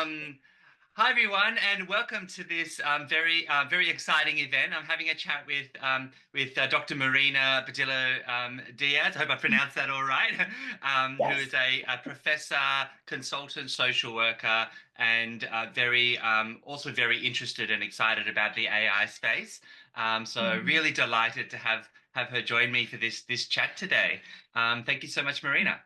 Um, Hi everyone, and welcome to this very exciting event. I'm having a chat with Dr. Marina Badillo-Diaz. I hope I pronounced that all right. Who Yes. is a professor, consultant, social worker, and very also very interested and excited about the AI space. So Mhm. really delighted to have her join me for this chat today. Thank you so much, Marina.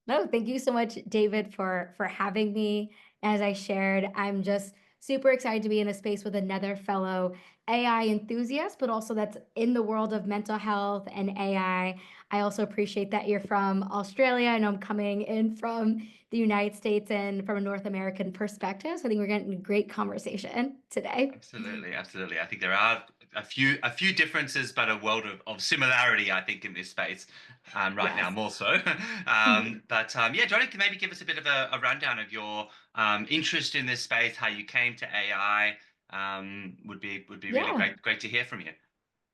No, thank you so much, David, for having me. As I shared, I'm just super excited to be in a space with another fellow AI enthusiast, but also that's in the world of mental health and AI. I also appreciate that you're from Australia. I know I'm coming in from the United States and from a North American perspective. So I think we're getting a great conversation today. Absolutely, absolutely. I think there are a few differences, but a world of similarity, I think, in this space right now, Yes. more so. Yeah, do you want to maybe give us a bit of a rundown of your interest in this space, how you came to AI? Would be really Yeah. great to hear from you.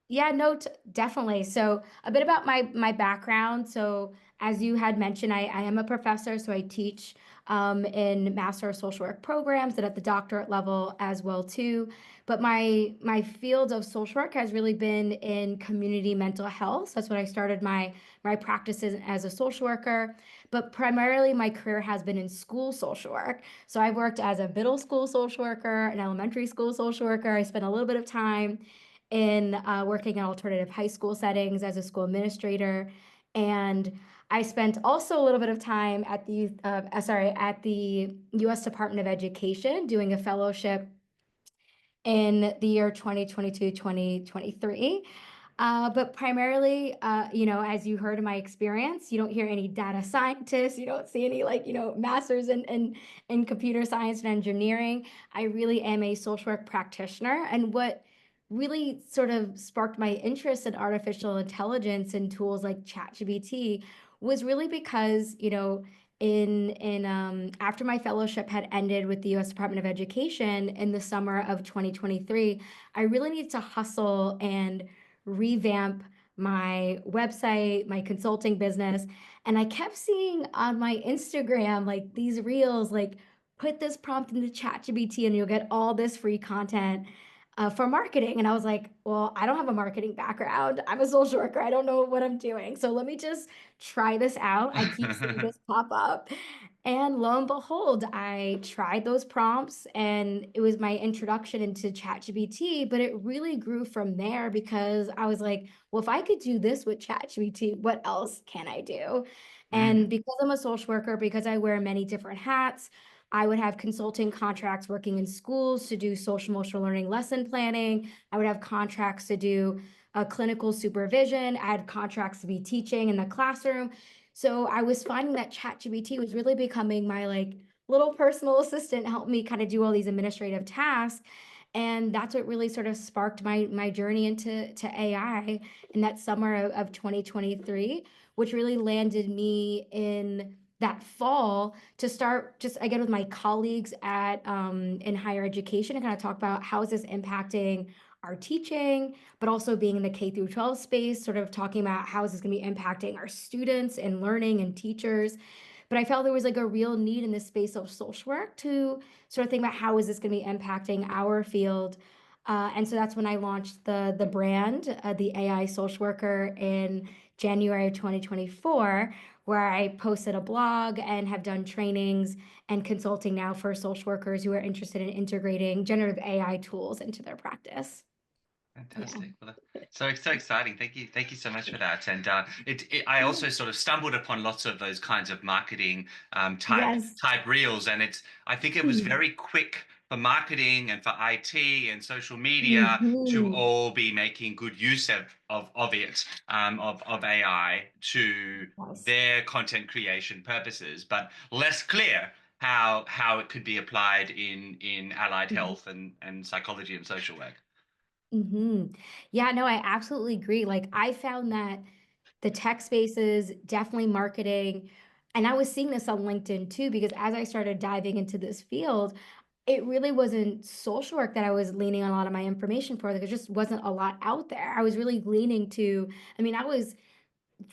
Yeah, no, definitely. So a bit about my background. So as you had mentioned, I am a professor, so I teach in Master of Social Work programs and at the doctorate level as well too. But my field of social work has really been in community mental health. So that's when I started my practices as a social worker. But primarily my career has been in school social work. So I've worked as a middle school social worker, an elementary school social worker. I spent a little bit of time in working in alternative high school settings as a school administrator. And I spent also a little bit of time at the U.S. Department of Education doing a fellowship in the year 2022, 2023. But primarily, as you heard in my experience, you don't hear any data scientists, you don't see any masters in computer science and engineering. I really am a social work practitioner. And what really sort of sparked my interest in artificial intelligence and tools like ChatGPT was really because, in after my fellowship had ended with the US Department of Education in the summer of 2023, I really needed to hustle and revamp my website, my consulting business. And I kept seeing on my Instagram like these reels, like put this prompt into ChatGPT and you'll get all this free content for marketing. And I was like, well, I don't have a marketing background. I'm a social worker. I don't know what I'm doing. So let me just try this out. I keep seeing this pop up. And lo and behold, I tried those prompts and it was my introduction into ChatGPT, but it really grew from there because I was like, well, if I could do this with ChatGPT, what else can I do? And Mm, because I'm a social worker, because I wear many different hats, I would have consulting contracts working in schools to do social emotional learning lesson planning. I would have contracts to do clinical supervision. I had contracts to be teaching in the classroom. So I was finding that ChatGPT was really becoming my like little personal assistant, help me kind of do all these administrative tasks. And that's what really sort of sparked my journey into AI in that summer of 2023, which really landed me in that fall to start just again with my colleagues at in higher education and kind of talk about how is this impacting our teaching, but also being in the K through 12 space, sort of talking about how is this going to be impacting our students and learning and teachers. But I felt there was like a real need in this space of social work to sort of think about how is this going to be impacting our field. And so that's when I launched the brand, the AI social worker in January of 2024, where I posted a blog and have done trainings and consulting now for social workers who are interested in integrating generative AI tools into their practice. Yeah. fantastic. Well, so exciting. Thank you so much for that. And I also sort of stumbled upon lots of those kinds of marketing Yes. type reels, and I think it was very quick for marketing and for IT and social media to Mhm. all be making good use of it of AI to Yes. their content creation purposes, but less clear how it could be applied in allied health and psychology and social work. Hmm. Yeah, no, I absolutely agree. Like I found that the tech spaces, definitely marketing, and I was seeing this on LinkedIn too, because as I started diving into this field, it really wasn't social work that I was leaning on a lot of my information for. There just wasn't a lot out there. I was really leaning to, I mean, I was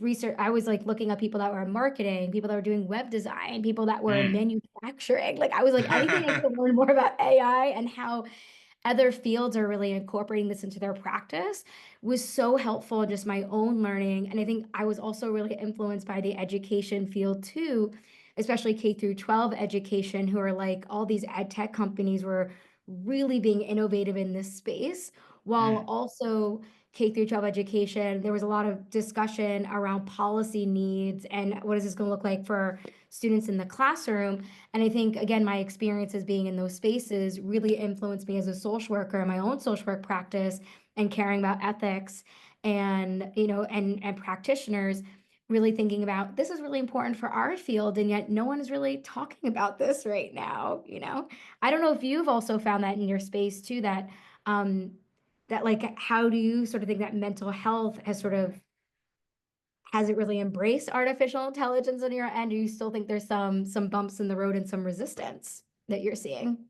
research. I was like looking up people that were in marketing, people that were doing web design, people that were in Mm. manufacturing. Like I was like anything I could learn more about AI and how other fields are really incorporating this into their practice was so helpful in just my own learning. And I think I was also really influenced by the education field too, especially K through 12 education, who are like all these ed tech companies were really being innovative in this space, while Mm. also K through 12 education, there was a lot of discussion around policy needs and what is this going to look like for students in the classroom. And I think, again, my experiences being in those spaces really influenced me as a social worker in my own social work practice and caring about ethics and, and practitioners really thinking about this is really important for our field. And yet no one is really talking about this right now. I don't know if you've also found that in your space too, um, that like, how do you sort of think that mental health has it really embraced artificial intelligence on your end? Do you still think there's some bumps in the road and some resistance that you're seeing?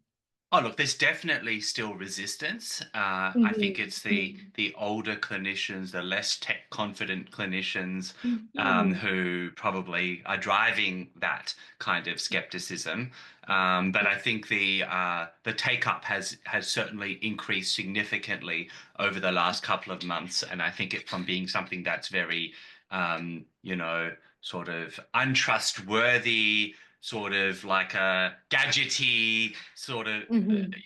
Oh, look, there's definitely still resistance. I think Mhm, it's the mhm, the older clinicians, the less tech confident clinicians, mhm, who probably are driving that kind of skepticism. But I think the take up has certainly increased significantly over the last couple of months, and I think it from being something that's very, sort of untrustworthy, sort of like a gadgety sort of mhm,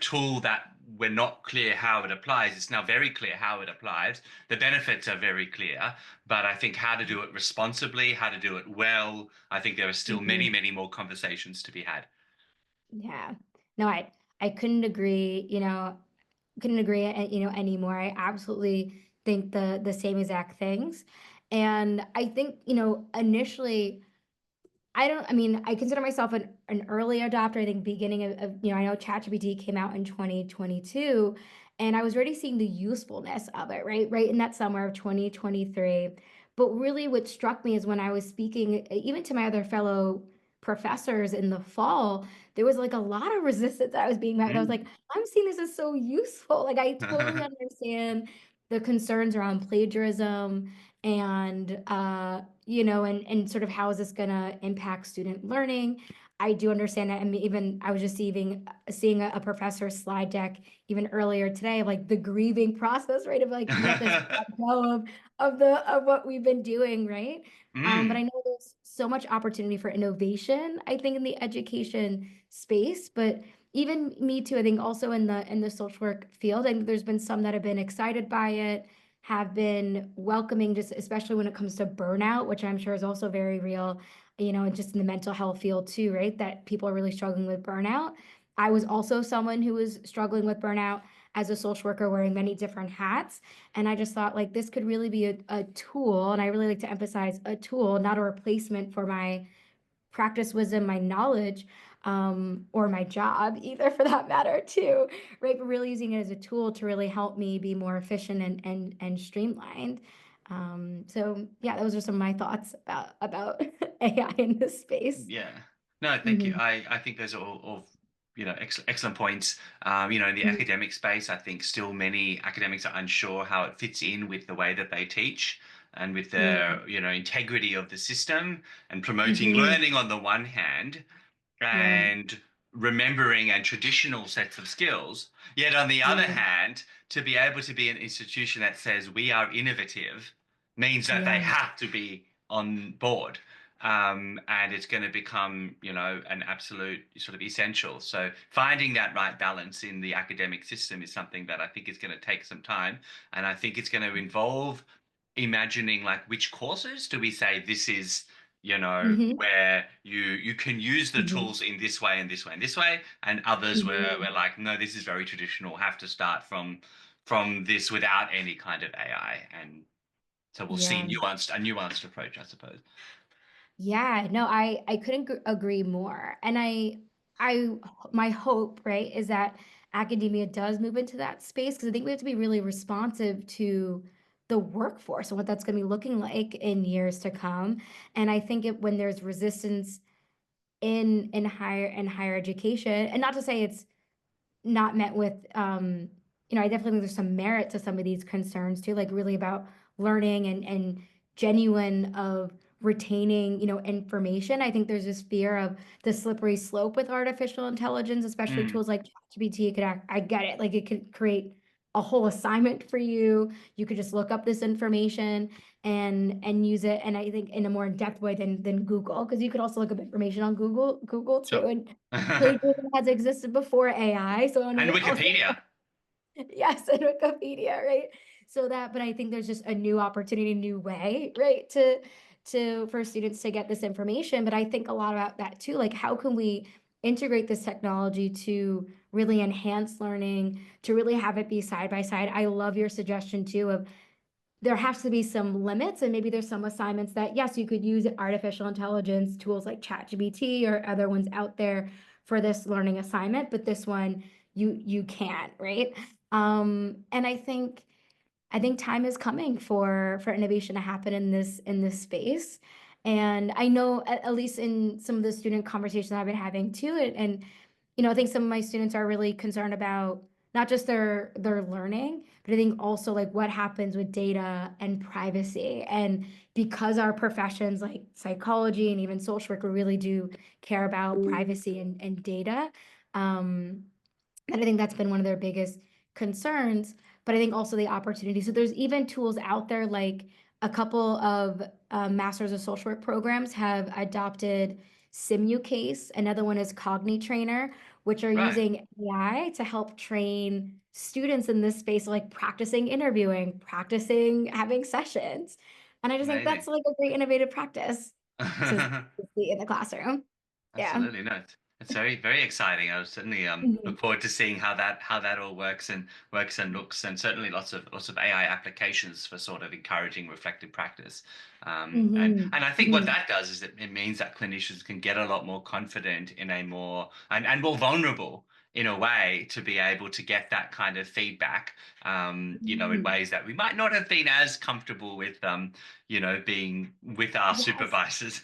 tool that we're not clear how it applies. It's now very clear how it applies. The benefits are very clear, but I think how to do it responsibly, how to do it well, I think there are still many, mhm. many more conversations to be had. Yeah. No, I couldn't agree, couldn't agree anymore. I absolutely think the same exact things. And I think, initially I mean, I consider myself an early adopter. I think beginning I know ChatGPT came out in 2022, and I was already seeing the usefulness of it, right? Right in that summer of 2023. But really what struck me is when I was speaking, even to my other fellow professors in the fall, there was like a lot of resistance that I was being met with. I was Mm. like, I'm seeing this as so useful. Like I totally understand the concerns around plagiarism and and sort of how is this going to impact student learning. I do understand that. And even I was just seeing a professor's slide deck even earlier today of like the grieving process, right, of like we have to let go of what we've been doing, right. But I Mm. know there's so much opportunity for innovation, I think, in the education space. But even me too, I think also in the social work field, I think there's been some that have been excited by it, have been welcoming, just especially when it comes to burnout, which I'm sure is also very real, and just in the mental health field too, right? That people are really struggling with burnout. I was also someone who was struggling with burnout as a social worker, wearing many different hats. And I just thought like this could really be a tool. And I really like to emphasize a tool, not a replacement for my practice wisdom, my knowledge, or my job either for that matter too, right? But really using it as a tool to really help me be more efficient and streamlined. So yeah, those are some of my thoughts about AI in this space. Yeah. No, thank you. Hmm. I think those are all excellent points. In the Hmm. academic space, I think still many academics are unsure how it fits in with the way that they teach and with Hmm. the, integrity of the system and promoting Hmm. learning on the one hand Yeah. and remembering and traditional sets of skills. Yet on the other Yeah. hand, to be able to be an institution that says we are innovative means that they Yeah. have to be on board. And it's going to become, an absolute sort of essential. So finding that right balance in the academic system is something that I think is going to take some time. And I think it's going to involve imagining like which courses do we say this is Hmm. where you can use the Hmm. tools in this way and this way and this way, and others where Hmm. we're like, no, this is very traditional, have to start from this without any kind of AI. And so we'll see Yeah. a nuanced approach, I suppose. Yeah, no, I couldn't agree more. And I my hope, right, is that academia does move into that space because I think we have to be really responsive to the workforce and what that's going to be looking like in years to come. And I think when there's resistance in higher education, and not to say it's not met with I definitely think there's some merit to some of these concerns too, like really about learning and genuine of retaining, information. I think there's this fear of the slippery slope with artificial intelligence, especially Mm, tools like ChatGPT. I get it. Like it could create a whole assignment for you. You could just look up this information and use it. And I think in a more in-depth way than Google, because you could also look up information on Google too. sure. And And plagiarism has existed before AI. So I want to also Wikipedia. yes, and Wikipedia, right? So that, but I think there's just a new opportunity, new way, right, to for students to get this information. But I think a lot about that too. Like, how can we integrate this technology to really enhance learning, to really have it be side by side? I love your suggestion too of there has to be some limits, and maybe there's some assignments that yes, you could use artificial intelligence tools like ChatGPT or other ones out there for this learning assignment, but this one you can't, right? And I think time is coming for innovation to happen in this space. And I know at least in some of the student conversations I've been having too, and I think some of my students are really concerned about not just their learning, but I think also like what happens with data and privacy. And because our professions like psychology and even social work, we really do care about privacy and data. Um, and I think that's been one of their biggest concerns, but I think also the opportunity. So there's even tools out there like a couple of Masters of Social Work programs have adopted SimuCase. Another one is CogniTrainer, which are Right. using AI to help train students in this space, like practicing interviewing, practicing having sessions. And I just think Amazing. that's like a great innovative practice to see in the classroom. Yeah. Absolutely. No, it's very, very exciting. I certainly Mhm. look forward to seeing how that all works and looks, and certainly lots of AI applications for sort of encouraging reflective practice. And Mhm. I think what Mhm. that does is it means that clinicians can get a lot more confident in a more and more vulnerable in a way to be able to get that kind of feedback, in Mhm. ways that we might not have been as comfortable with, being with our Yes. supervisors.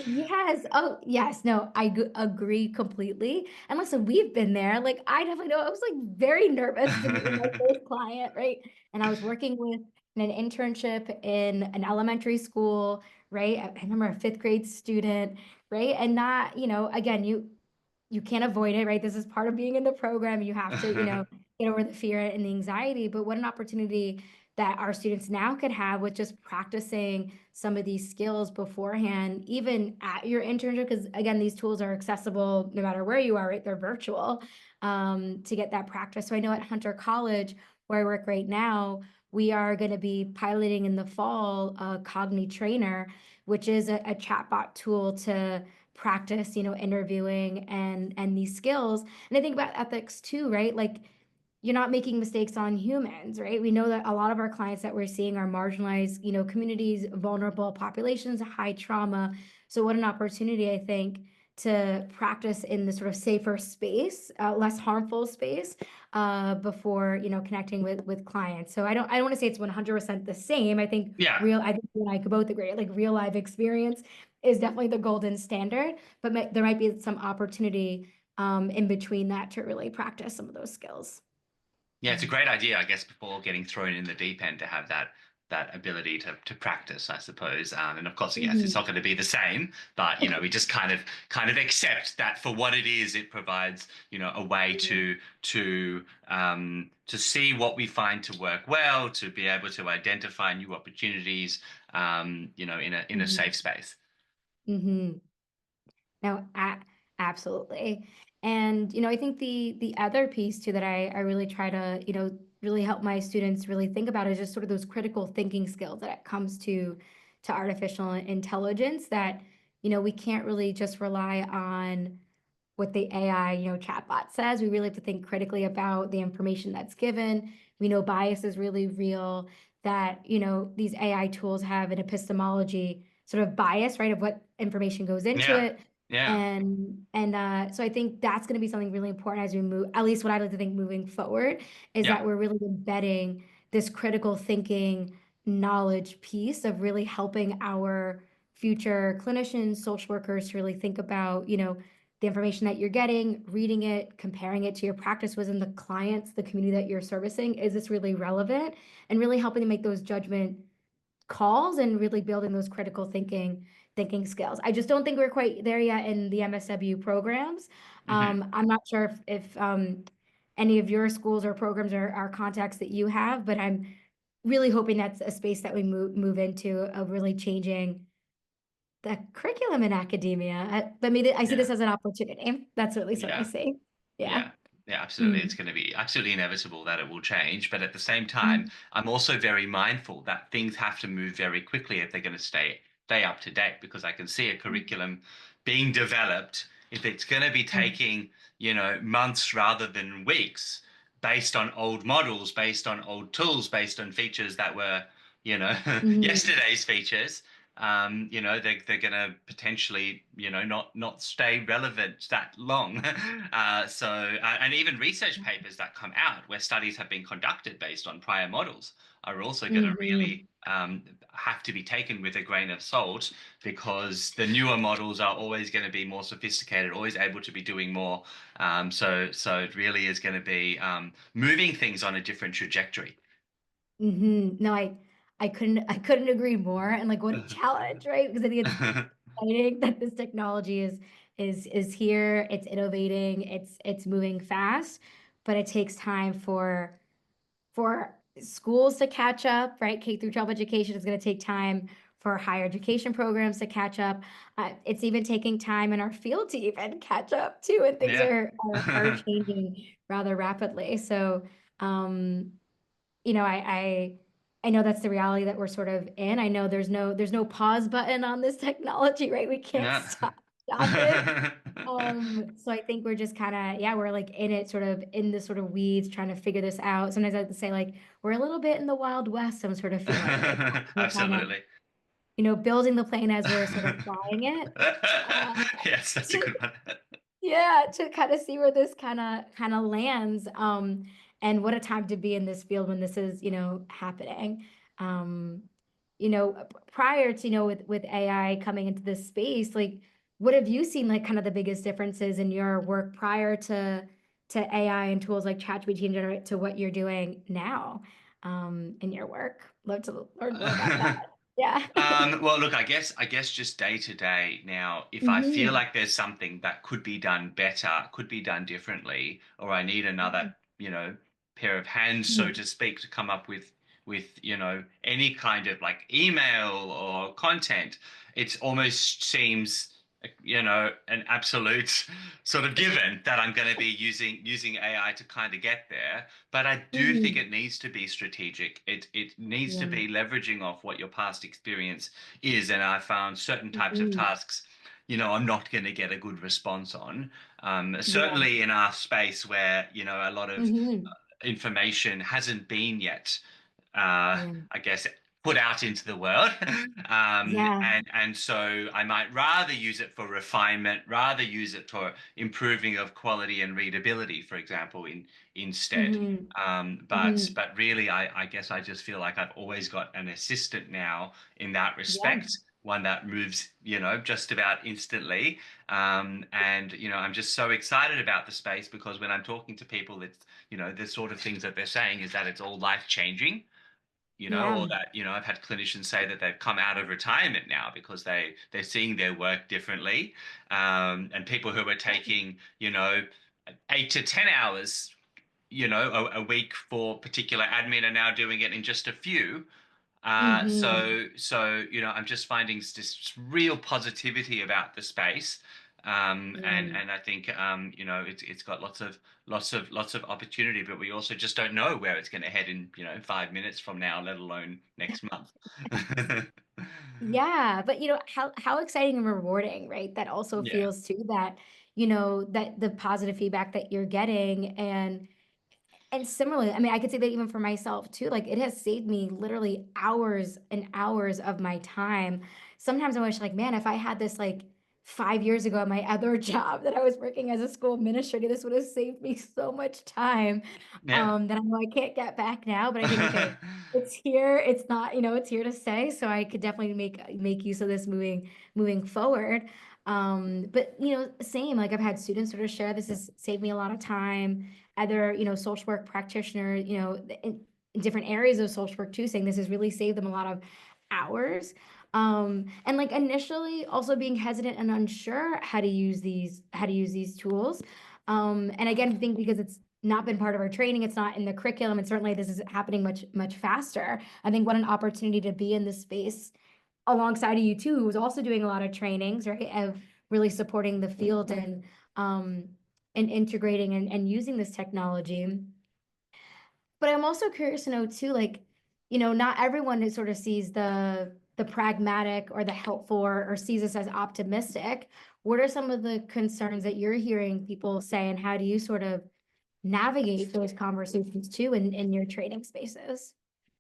Yes. Oh, yes. No, agree completely. And listen, we've been there. Like, I definitely know I was like very nervous to meet with my first client, right? And I was working with an internship in an elementary school, right? I remember a fifth grade student, right? And not, again, you can't avoid it, right? This is part of being in the program. You have to, get over the fear and the anxiety. But what an opportunity that our students now could have with just practicing some of these skills beforehand, even at your internship, because again, these tools are accessible no matter where you are, right? They're virtual, to get that practice. So I know at Hunter College, where I work right now, we are going to be piloting in the fall a Cogni Trainer, which is a chatbot tool to practice, interviewing and these skills. And I think about ethics too, right? Like you're not making mistakes on humans, right? We know that a lot of our clients that we're seeing are marginalized, communities, vulnerable populations, high trauma. So what an opportunity, I think, to practice in the sort of safer space, less harmful space, before, connecting with clients. So I don't want to say it's 100% the same. Yeah. I think you and I could both agree, like real life experience is definitely the golden standard, but there might be some opportunity in between that to really practice some of those skills. Yeah, it's a great idea, I guess, before getting thrown in the deep end to have that ability to practice, I suppose. And of course, yes, it's Mhm. not going to be the same, but we just kind of accept that for what it is. It provides a way to see what we find to work well, to be able to identify new opportunities, in a Mhm. safe space. Mhm. No, absolutely. And I think the other piece too that I really try to, really help my students really think about is just sort of those critical thinking skills that it comes to artificial intelligence that, we can't really just rely on what the AI, chatbot says. We really have to think critically about the information that's given. We know bias is really real, that, these AI tools have an epistemology sort of bias, right, of what information goes into Yeah, it. yeah, And so I think that's going to be something really important as we move, at least what I like to think moving forward, is yeah. that we're really embedding this critical thinking knowledge piece of really helping our future clinicians, social workers to really think about, the information that you're getting, reading it, comparing it to your practice within the clients, the community that you're servicing. Is this really relevant? And really helping to make those judgment calls and really building those critical thinking skills. I just don't think we're quite there yet in the MSW programs. Hmm. I'm not sure if any of your schools or programs are contacts that you have, but I'm really hoping that's a space that we move into of really changing the curriculum in academia. But maybe I see Yeah. this as an opportunity. That's at least what I Yeah. see. Yeah. Yeah, yeah, absolutely. It's Mm. going to be absolutely inevitable that it will change. But at the same time, Mm. I'm also very mindful that things have to move very quickly if they're going to stay up to date, because I can see a curriculum being developed. If it's going to be Mm. taking, months rather than weeks, based on old models, based on old tools, based on features that were, Mhm. yesterday's features, they're going to potentially, not stay relevant that long. And even research papers that come out where studies have been conducted based on prior models are also going to really Mhm. have to be taken with a grain of salt, because the newer models are always going to be more sophisticated, always able to be doing more. So it really is going to be moving things on a different trajectory. No, I couldn't agree more. And like what a challenge, right? Because I think it's exciting that this technology is here, it's innovating, it's moving fast, but it takes time for schools to catch up, right? K through 12 education is going to take time for higher education programs to catch up. It's even taking time in our field to even catch up too, and things Yeah. are changing rather rapidly. So, um, I know that's the reality that we're sort of in. I know there's no pause button on this technology, right? We can't Yeah. stop it. So I think we're just kind of, yeah, we're like in it, sort of in the sort of weeds, trying to figure this out. Sometimes I have to say, like, we're a little bit in the Wild West, I'm sort of feeling right now. We're kind of, Absolutely. building the plane as we're sort of flying it. Uh, Yes, that's a good one. yeah, to kind of see where this kind of lands. And what a time to be in this field when this is, happening. Um, prior to, with AI coming into this space, like what have you seen like kind of the biggest differences in your work prior to AI and tools like ChatGPT and Generate to what you're doing now in your work? Love to learn more about that. Yeah. Well, look, I guess just day to day now, if I feel Hmm. like there's something that could be done better, could be done differently, or I need another, pair of hands, so to speak, to come up with, any kind of like email or content, it almost seems, an absolute sort of given that I'm going to be using AI to kind of get there. But I do think Hmm. it needs to be strategic. It needs to Yeah. be leveraging off what your past experience is. And I found certain types of Hmm. tasks, I'm not going to get a good response on. Yeah. Certainly in our space where, a lot of Hmm. information hasn't been yet, Yeah. I guess, put out into the world. Yeah. And so I might rather use it for refinement, rather use it for improving of quality and readability, for example, instead. Hmm. But Hmm. but really, I guess I just feel like I've always got an assistant now in that Yeah. respect, one that moves, just about instantly. And I'm just so excited about the space, because when I'm talking to people, it's, the sort of things that they're saying is that it's all life changing, or Yeah. that, I've had clinicians say that they've come out of retirement now because they're seeing their work differently. And people who are taking, 8 to 10 hours, a week for particular admin are now doing it in just a few. Hmm. So I'm just finding this real positivity about the space, Yeah. and I think, it's got lots of opportunity, but we also just don't know where it's going to head in, 5 minutes from now, let alone next month. Yeah, but how exciting and rewarding, right? That also Yeah. feels too that, that the positive feedback that you're getting. And similarly, I mean, I could say that even for myself too, like it has saved me literally hours and hours of my time. Sometimes I wish, like, man, if I had this like 5 years ago at my other job that I was working as a school administrator, this would have saved me so much time Yeah. that I know I can't get back now. But I think, okay, it's here. It's not, it's here to stay. So I could definitely make use of this moving forward. But same, like I've had students sort of share this has saved me a lot of time, other, social work practitioner, in different areas of social work too, saying this has really saved them a lot of hours. And like initially also being hesitant and unsure how to use these tools. And again, I think because it's not been part of our training, it's not in the curriculum, and certainly this is happening much faster. I think what an opportunity to be in this space alongside of you too, who was also doing a lot of trainings, right? Of really supporting the field um and integrating and using this technology. But I'm also curious to know too, like, not everyone sort of sees the pragmatic or the helpful or sees this as optimistic. What are some of the concerns that you're hearing people say, and how do you sort of navigate those conversations too in your training spaces?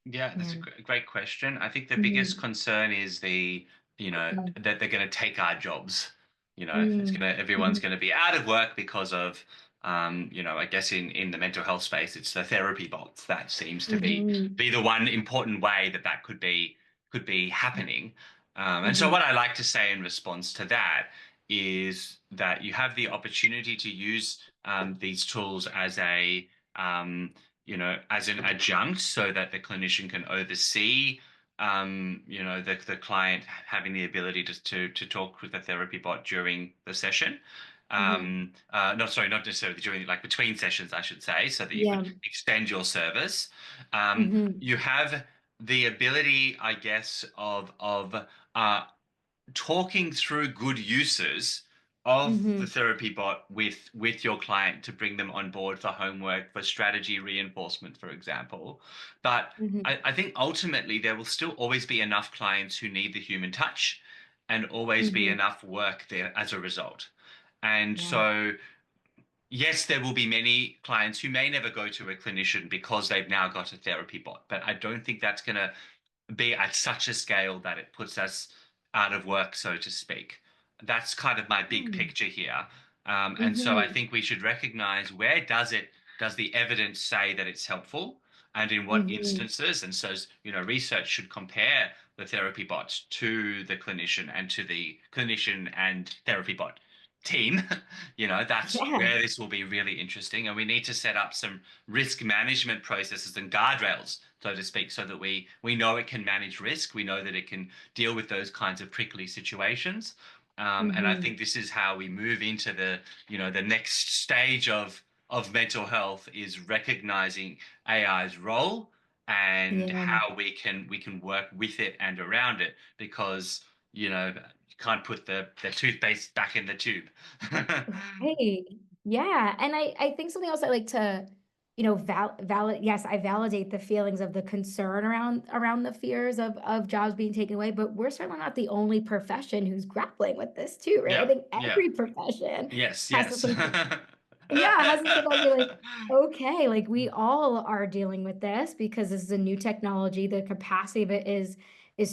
Yeah, that's a Yeah. great question. I think the biggest Mhm. concern is that they're going to take our jobs. Mm. Everyone's Mhm. going to be out of work because of, I guess in the mental health space, it's the therapy bots that seems to Mhm. be the one important way that could be happening. And so Mhm. what I like to say in response to that is that you have the opportunity to use these tools as an adjunct so that the clinician can oversee the client having the ability to talk with the therapy bot during the session. Mhm. Not necessarily during, like between sessions, I should say, so that you Yeah. could extend your service. Mhm. You have the ability, I guess, of talking through good uses of the Mhm. therapy bot with your client to bring them on board for homework, for strategy reinforcement, for example. But Mhm. I think ultimately there will still always be enough clients who need the human touch and always be Mhm. enough work there as a result. And Yeah. so, yes, there will be many clients who may never go to a clinician because they've now got a therapy bot, but I don't think that's going to be at such a scale that it puts us out of work, so to speak. That's kind of my big Mm. picture here. And so I Mhm. think we should recognize, where does the evidence say that it's helpful, and in what Mhm. instances? And so, research should compare the therapy bot to the clinician and to the clinician and therapy bot team. That's Yeah. where this will be really interesting. And we need to set up some risk management processes and guardrails, so to speak, so that we know it can manage risk. We know that it can deal with those kinds of prickly situations. And I Mhm. think this is how we move into the next stage of mental health, is recognizing AI's role and Yeah. how we can work with it and around it, because you can't put the toothpaste back in the tube. Right. Yeah. And I think something else I like to, valid yes, I validate the feelings of the concern around the fears of jobs being taken away, but we're certainly not the only profession who's grappling with this too, right? I Yeah, think yeah. every profession Yes, has to yes. think, yeah, has to think like, be like, okay, like we all are dealing with this because this is a new technology. The capacity of it is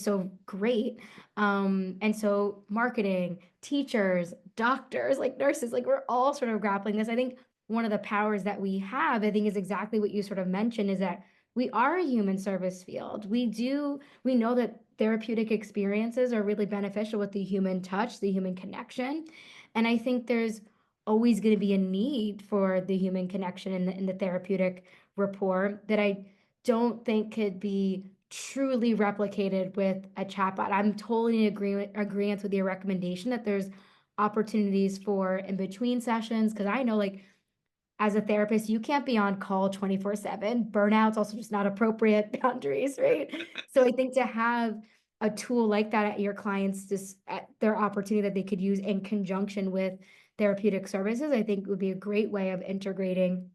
so great. And so marketing, teachers, doctors, like nurses, like we're all sort of grappling this. I think one of the powers that we have, I think, is exactly what you sort of mentioned, is that we are a human service field. We know that therapeutic experiences are really beneficial with the human touch, the human connection. And I think there's always going to be a need for the human connection in the therapeutic rapport that I don't think could be truly replicated with a chatbot. I'm totally in agreement with your recommendation that there's opportunities for in between sessions, because I know, like, as a therapist, you can't be on call 24/7. Burnout's also just not appropriate boundaries, right? So I think to have a tool like that at your clients, just at their opportunity that they could use in conjunction with therapeutic services, I think would be a great way of integrating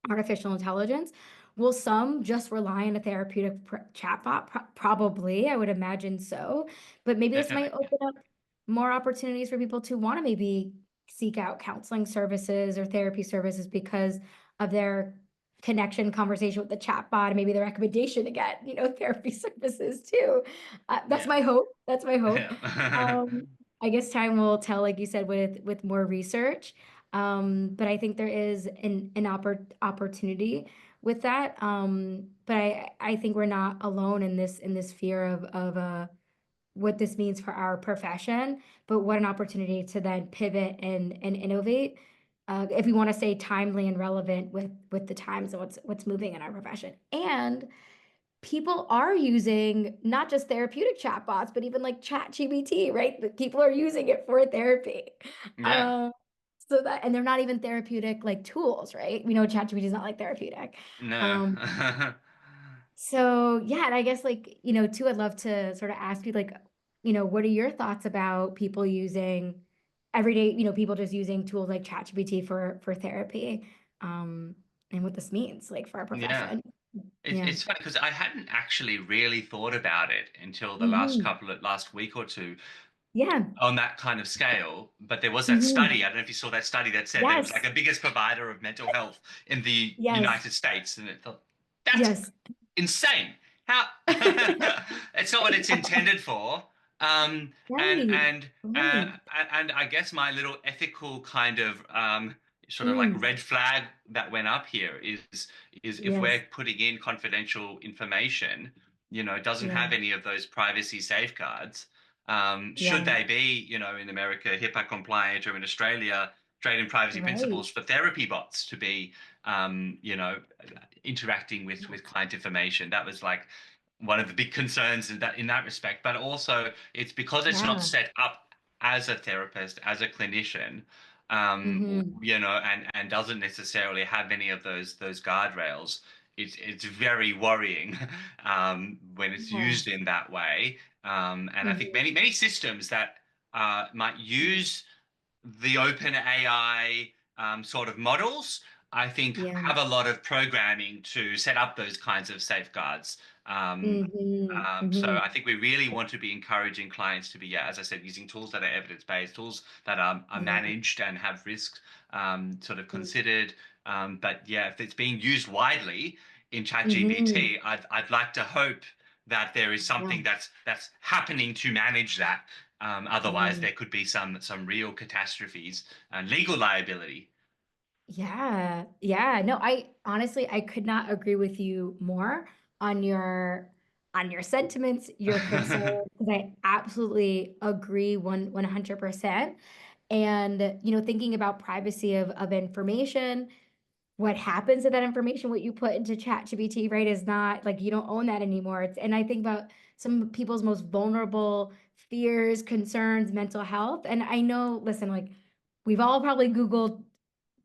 artificial intelligence. Will some just rely on a therapeutic chatbot? Probably, I would imagine so. But maybe this Definitely. might open up more opportunities for people to want to maybe seek out counseling services or therapy services because of their connection conversation with the chatbot, and maybe the recommendation to get, therapy services too. That's Yeah. my hope. That's my hope. Yeah. Um, I guess time will tell, like you said, with more research. But I think there is an opportunity with that. But I think we're not alone in this fear of what this means for our profession, but what an opportunity to then pivot and innovate, if we want to stay timely and relevant with the times and what's moving in our profession. And people are using not just therapeutic chatbots, but even like ChatGPT, right? That people are using it for therapy. Yeah. Um, so that, and they're not even therapeutic like tools, right? We know ChatGPT is not like therapeutic. No. Um, so yeah, and I guess like, too, I'd love to sort of ask you like, what are your thoughts about people using everyday, people just using tools like ChatGPT for therapy, um, and what this means like for our Yeah. profession. It's Yeah. it's funny because I hadn't actually really thought about it until the Hmm. last week or two Yeah. on that kind of scale. But there was that study. Hmm. I don't know if you saw that study that said that it was like Yes. the biggest provider of mental health in the Yes. United States, and it thought that's Yes. insane. How it's not what it's intended for. Um, and Right. and uh, Right. and I guess my little ethical kind of sort of like Mm. red flag that went up here is if Yes. we're putting in confidential information, doesn't Yeah. have any of those privacy safeguards. Should Yeah. they be, in America, HIPAA compliant, or in Australia, trade and privacy Right. principles for therapy bots to be, interacting with Yes. client information? That was like one of the big concerns in that respect. But also, it's because it's not Yeah. set up as a therapist, as a clinician, Hmm. and doesn't necessarily have any of those guardrails. It's very worrying when it's Yeah. used in that way. And I think Hmm. many systems that might use the open AI sort of models, I think Yeah. have a lot of programming to set up those kinds of safeguards. Um, Hmm. so Hmm. I think we really want to be encouraging clients to be, yeah, as I said, using tools that are evidence-based, tools that are Yeah. managed and have risks sort of Hmm. considered. But yeah, if it's being used widely in Hmm. ChatGPT, I'd like to hope that there is Yeah. something that's happening to manage that. Otherwise, Yeah. there could be some real catastrophes and legal liability. Yeah. Yeah. No, I honestly I could not agree with you more on your sentiments, your concerns, because I absolutely agree 100%. And thinking about privacy of information, what happens to that information, what you put into ChatGPT, right, is not like you don't own that anymore. And I think about some people's most vulnerable fears, concerns, mental health. And I know, listen, like we've all probably Googled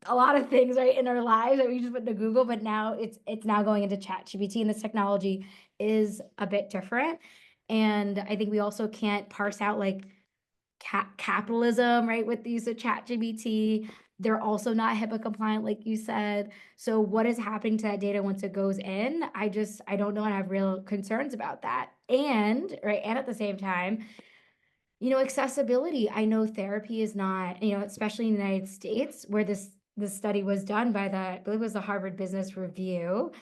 a lot of things, right, in our lives that we just put into Google, but now it's now going into ChatGPT, and this technology is a bit different. And I think we also can't parse out like capitalism, right, with the use of ChatGPT. They're also not HIPAA compliant, like you said. So what is happening to that data once it goes in? I don't know, and I have real concerns about that. And right, and at the same time, accessibility. I know therapy is not, especially in the United States, where this study was done by I believe it was the Harvard Business Review.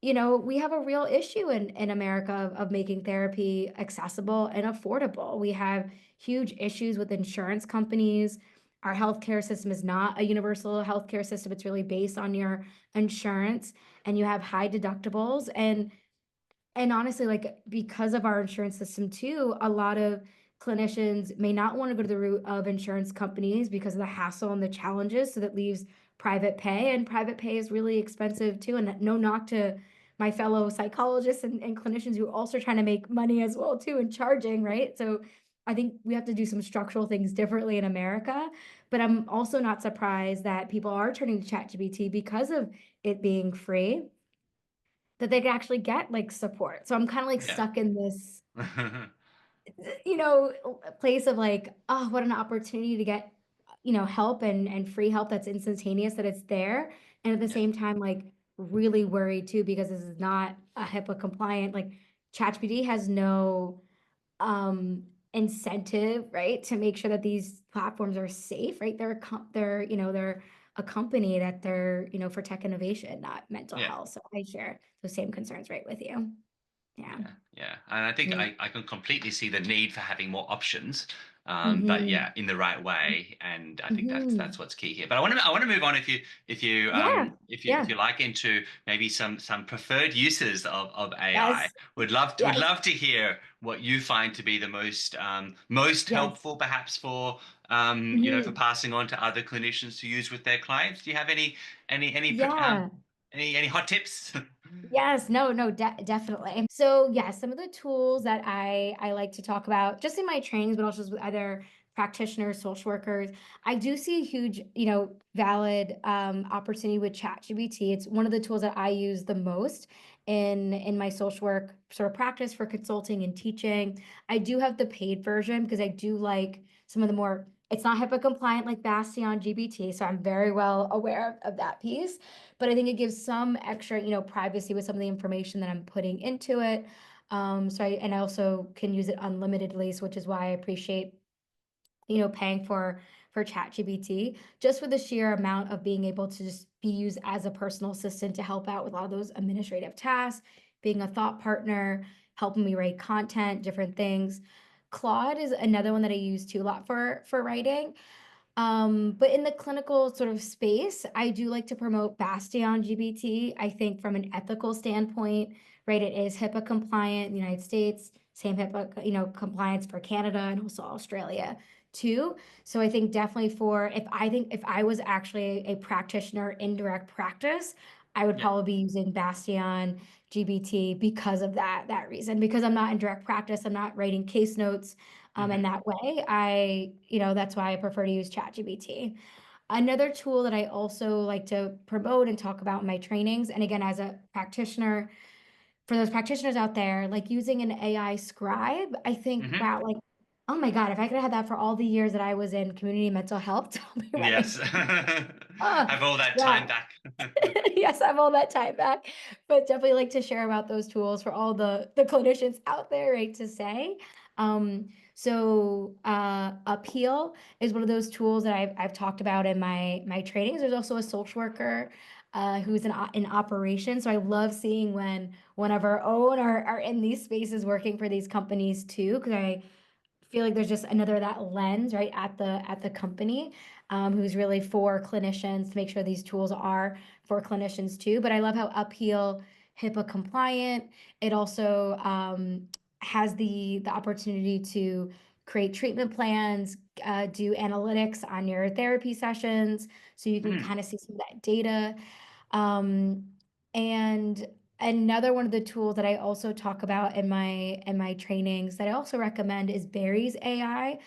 We have a real issue in America of making therapy accessible and affordable. We have huge issues with insurance companies. Our healthcare system is not a universal healthcare system. It's really based on your insurance, and you have high deductibles. And honestly, like because of our insurance system too, a lot of clinicians may not want to go to the route of insurance companies because of the hassle and the challenges. So that leaves private pay, and private pay is really expensive too. And no knock to my fellow psychologists and clinicians who are also trying to make money as well too and charging, right? So I think we have to do some structural things differently in America. But I'm also not surprised that people are turning to ChatGPT because of it being free, that they could actually get like support. So I'm kind of like Yeah. stuck in this, place of like, oh, what an opportunity to get, help and free help that's instantaneous, that it's there. And at the Yeah. same time, like really worried too, because this is not a HIPAA compliant, like ChatGPT has no incentive, right, to make sure that these platforms are safe, right? They're a company that they're, for tech innovation, not mental Yeah. health. So I share those same concerns right with you. Yeah. Yeah, yeah, and I think Yeah. I can completely see the need for having more options, but Mm-hmm. yeah, in the right way, and I think Mm-hmm. that's what's key here. But I want to move on Yeah. if Yeah. you like into maybe some preferred uses of AI. Yes. Would Yes. love to hear what you find to be the most Yes. helpful, perhaps for for Hmm. passing on to other clinicians to use with their clients. Do you have any Yeah. any hot tips? Yes, no, no, definitely. So, yeah, some of the tools that I like to talk about just in my trainings, but also with other practitioners, social workers, I do see a huge, valid opportunity with ChatGPT. It's one of the tools that I use the most in my social work sort of practice for consulting and teaching. I do have the paid version because I do like some of the more, it's not HIPAA compliant like Bastion GPT, so I'm very well aware of that piece, but I think it gives some extra, privacy with some of the information that I'm putting into it. And I also can use it unlimitedly, so which is why I appreciate, paying for ChatGPT, just for the sheer amount of being able to just be used as a personal assistant to help out with all those administrative tasks, being a thought partner, helping me write content, different things. Claude is another one that I use too a lot for writing. But in the clinical sort of space, I do like to promote Bastion GBT. I think from an ethical standpoint, right, it is HIPAA compliant in the United States, same HIPAA, compliance for Canada and also Australia too. So I think definitely if I was actually a practitioner in direct practice, I would Yeah. probably be using Bastion GBT because of that reason. Because I'm not in direct practice, I'm not writing case notes. In Hmm. that way, that's why I prefer to use ChatGPT. Another tool that I also like to promote and talk about in my trainings, and again, as a practitioner, for those practitioners out there, like using an AI scribe, I think, Hmm. wow, like, oh my God, if I could have had that for all the years that I was in community mental health, tell me what Yes. it, oh, Have all that time yeah. back. Yes, I'm all that time back, but definitely like to share about those tools for all the clinicians out there, right? To say, Appeal is one of those tools that I've talked about in my trainings. There's also a social worker who's in operation. So I love seeing when one of our own are in these spaces working for these companies too, because I feel like there's just another that lens right at the company, who's really for clinicians to make sure these tools are for clinicians too. But I love how Upheal HIPAA compliant. It also has the opportunity to create treatment plans, do analytics on your therapy sessions, so you can Mm. kind of see some of that data. Um, and Another one of the tools that I also talk about in my trainings that I also recommend is Barry's AI.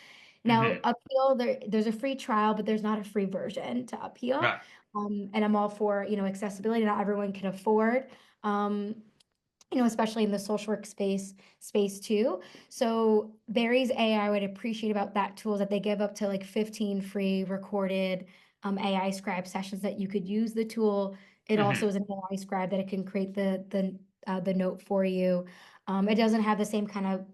Now, Hmm. Upheal, there's a free trial, but there's not a free version to Upheal. Right. And I'm all for, accessibility. Not everyone can afford. Um, especially in the social work space too. So Barry's AI, would appreciate about that tool is that they give up to like 15 free recorded AI scribe sessions that you could use the tool. It also Hmm. is an AI scribe that it can create the note for you. It doesn't have the same kind of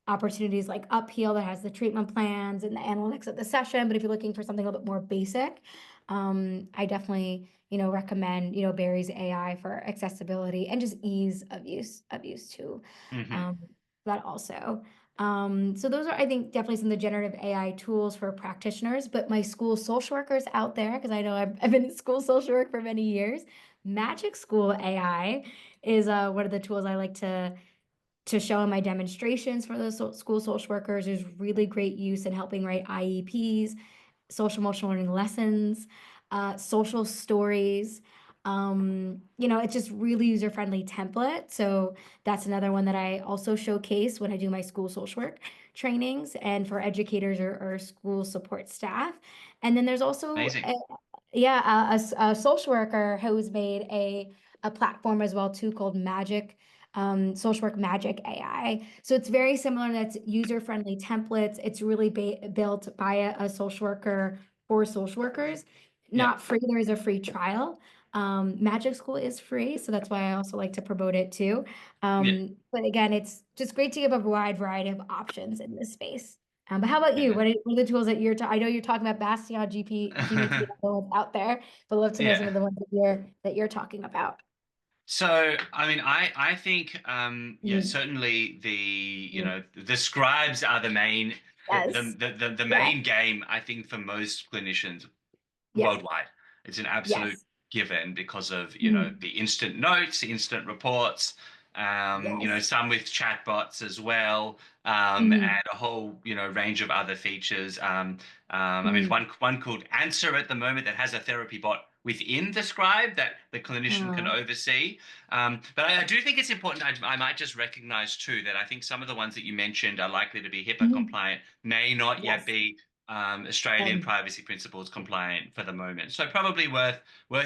opportunities like Upheal that has the treatment plans and the analytics of the session. But if you're looking for something a little bit more basic, I definitely, recommend, Barry's AI for accessibility and just ease of use too. Hmm. Um, that also. So those are, I think, definitely some of the generative AI tools for practitioners, but my school social workers out there, because I know I've been in school social work for many years, Magic School AI is one of the tools I like to show in my demonstrations for the school social workers. There's really great use in helping write IEPs, social emotional learning lessons, social stories. It's just really user-friendly template. So that's another one that I also showcase when I do my school social work trainings and for educators or school support staff. And then there's also Amazing. a social worker who's made a platform as well too called Magic, Social Work Magic AI. So it's very similar. That's user-friendly templates. It's really built by a social worker for social workers. Yeah. Not free. There is a free trial. Magic School is free, so that's why I also like to promote it too. Yeah. But again, it's just great to give a wide variety of options in this space. But how about you? Yeah. What are the tools that I know you're talking about Bastion, GBT, and the ones out there, but love to know some Yeah. of the ones that you're talking about. So, I mean, I think, yeah, Mm, certainly mm. the scribes are Yes. the Yeah. main game, I think, for most clinicians Yep. worldwide. It's an absolute Yes. given because of, Mm. the instant notes, the instant reports, Yes. some with chatbots as well, Mm. and a whole, range of other features. I mean, Mm. one called Answer at the moment that has a therapy bot within the scribe that the clinician can Uh, oversee. But I do think it's important. I might just recognize too that I think some of the ones that you mentioned are likely to be HIPAA mhm. compliant, may not yet Yes. be Australian Um, privacy principles compliant for the moment. So probably worth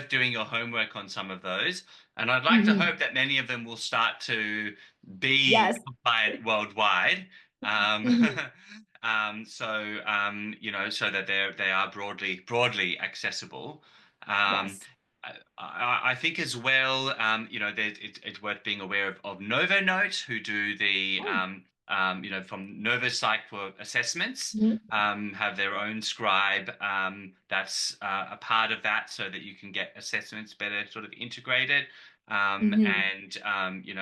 doing your homework on some of those. And I'd like to hope mhm. that many of them will start to be Yes. compliant worldwide. Um, Mhm. so that they are broadly accessible. Um, Yes. I think as well, it's worth being aware of NovoNote, who do the Oh. from NovoPsych for assessments, Mhm. have their own scribe that's a part of that, so that you can get assessments better sort of integrated. Mhm.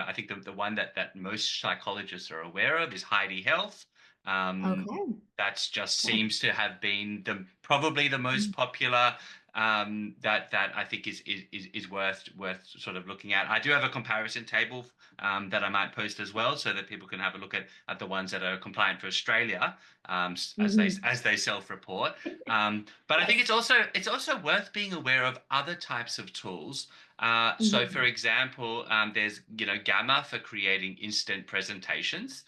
I think the one that most psychologists are aware of is Heidi Health. Um, Okay. that just Yeah. seems to have been probably the most Mhm. popular, that I think is worth sort of looking at. I do have a comparison table that I might post as well, so that people can have a look at the ones that are compliant for Australia, Mhm. as they self-report. But I think Yes. it's also worth being aware of other types of tools. So, for Mhm. example, there's Gamma for creating instant presentations,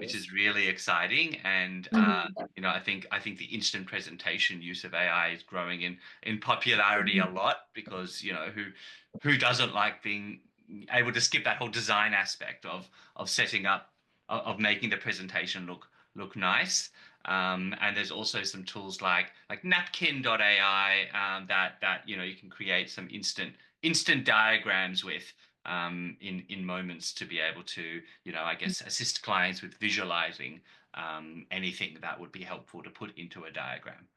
which Yes. is really exciting. And Mhm. I think the instant presentation use of AI is growing in popularity a Mhm. lot, because who doesn't like being able to skip that whole design aspect of setting up, of making the presentation look nice. And there's also some tools like napkin.ai, that you can create some instant diagrams with, in moments, to be able to, I guess, assist clients with visualizing anything that would be helpful to put into a diagram.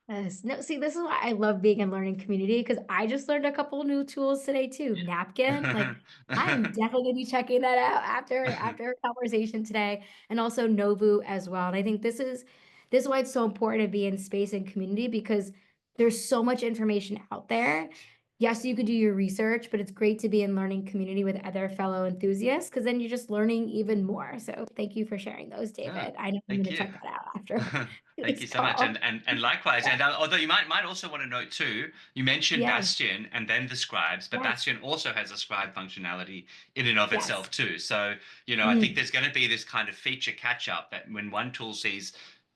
Yes. No, see, this is why I love being in learning community because I just learned a couple new tools today too. Napkin, like I'm definitely gonna be checking that out after our conversation today, and also Novu as well. And I think this is why it's so important to be in space and community because there's so much information out there. Yes, you could do your research, but it's great to be in learning community with other fellow enthusiasts because then you're just learning even more. So thank you for sharing those, No, David. I know I'm thank gonna you. check that out after Thank this you so much, and call. and likewise. Yeah. And although you might also want to note too, you mentioned Yes. Bastion and then the scribes, but Yes. Bastion also has a scribe functionality in and of Yes. itself too. So I think Mhm. there's going to be this kind of feature catch up, that when one tool sees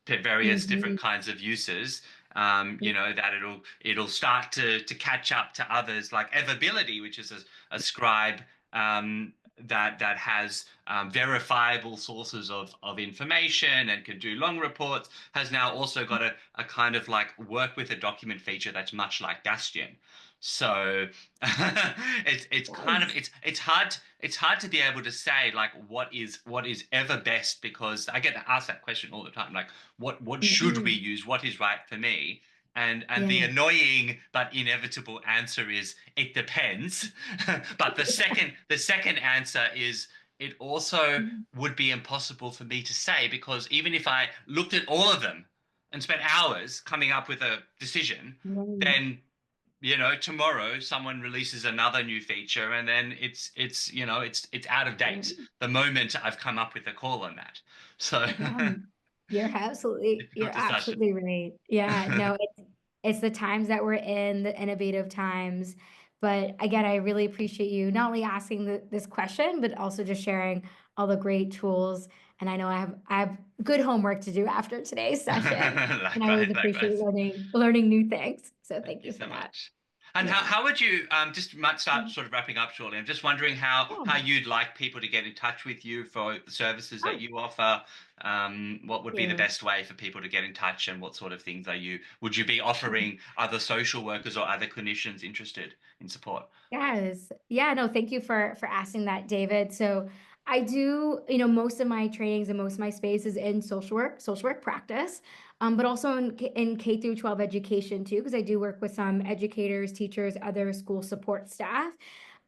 various different Mhm. kinds of uses, Yeah. that it'll start to catch up to others, like Everbility, which is a scribe, that has verifiable sources of information and can do long reports, has now also got a kind of like work with a document feature that's much like Bastion. So it's kind of Yes. it's hard to be able to say like what is ever best, because I get asked that question all the time, like what should we Mhm. use, what is right for me. And the Yeah. annoying but inevitable answer is it depends. But the second answer is it also Mhm. would be impossible for me to say, because even if I looked at all of them and spent hours coming up with a decision, Right. then tomorrow someone releases another new feature, and then it's out of date Right. the moment I've come up with a call on that. So Yeah. You're difficult discussion. absolutely right. Yeah, no, it's the times that we're in, the innovative times. But again, I really appreciate you not only asking this question, but also just sharing all the great tools. And I know I have good homework to do after today's session. And I always Likewise, appreciate likewise. learning new things. So Thank thank you you for so that. much. And how, Yeah. how would you, just might start sort of wrapping up shortly. I'm just wondering how Yeah. you'd like people to get in touch with you for the services that Oh, you offer. What would be the you. best way for people to get in touch, and what sort of things would you be offering other social workers or other clinicians interested in support? Yes. Yeah, no, thank you for asking that, David. So I do, most of my trainings and most of my space is in social work practice, but also in K through 12 education too, because I do work with some educators, teachers, other school support staff.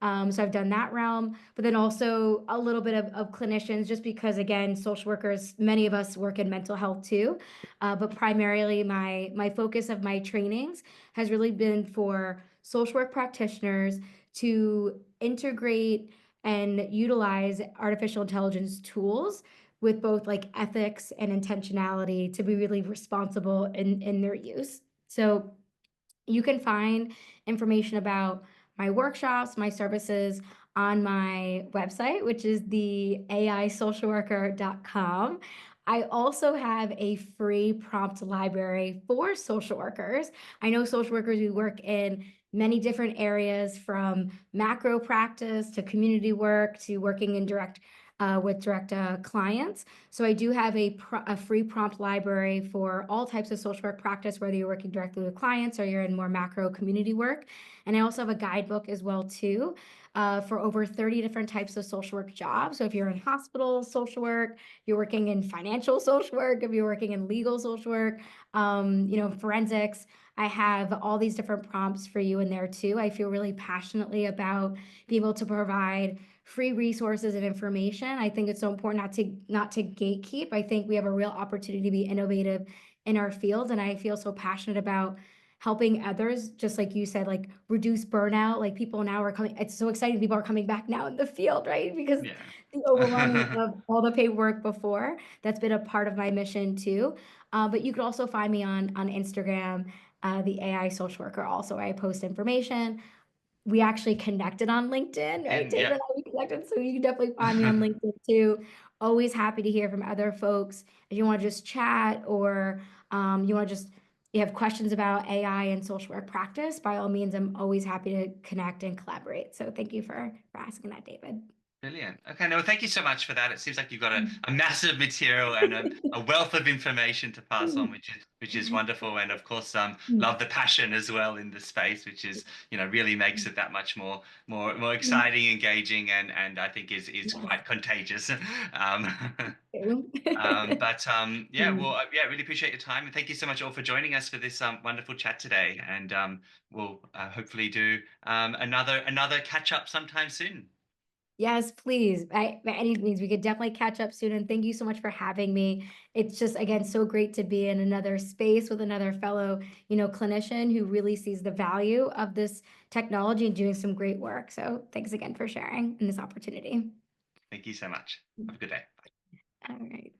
So I've done that realm, but then also a little bit of clinicians, just because again, social workers, many of us work in mental health too. But primarily my focus of my trainings has really been for social work practitioners to integrate and utilize artificial intelligence tools with both like ethics and intentionality to be really responsible in their use. So you can find information about my workshops, my services on my website, which is the aisocialworker.com. I also have a free prompt library for social workers. I know social workers who work in many different areas, from macro practice to community work to working in direct with direct clients. So I do have a free prompt library for all types of social work practice, whether you're working directly with clients or you're in more macro community work. And I also have a guidebook as well too, for over 30 different types of social work jobs. So if you're in hospital social work, you're working in financial social work, if you're working in legal social work, forensics, I have all these different prompts for you in there too. I feel really passionately about being able to provide free resources and information. I think it's so important not to gatekeep. I think we have a real opportunity to be innovative in our field, and I feel so passionate about helping others, just like you said, like reduce burnout. Like people now are coming, it's so exciting. People are coming back now in the field, right? Because the overwhelming Yeah. of all the paperwork before, that's been a part of my mission too. But you could also find me on Instagram, the AI social worker. Also, I post information. We actually connected on LinkedIn, right? And David yeah. and I, we connected, so you can definitely find me on LinkedIn too. Always happy to hear from other folks. If you want to just chat, or you want to just, you have questions about AI and social work practice, by all means, I'm always happy to connect and collaborate. So thank you for asking that, David. Brilliant. Okay, no, thank you so much for that. It seems like you've got a massive material and a wealth of information to pass on, which is wonderful. And of course, love the passion as well in the space, which is, really makes it that much more exciting, engaging, and I think is Yes. quite contagious. Um, Thank yeah, you. well, yeah, really appreciate your time, and thank you so much all for joining us for this wonderful chat today. And we'll hopefully do another catch up sometime soon. Yes, please. By any means, we could definitely catch up soon. And thank you so much for having me. It's just, again, so great to be in another space with another fellow, clinician who really sees the value of this technology and doing some great work. So thanks again for sharing in this opportunity. Thank you so much. Have a good day. All right.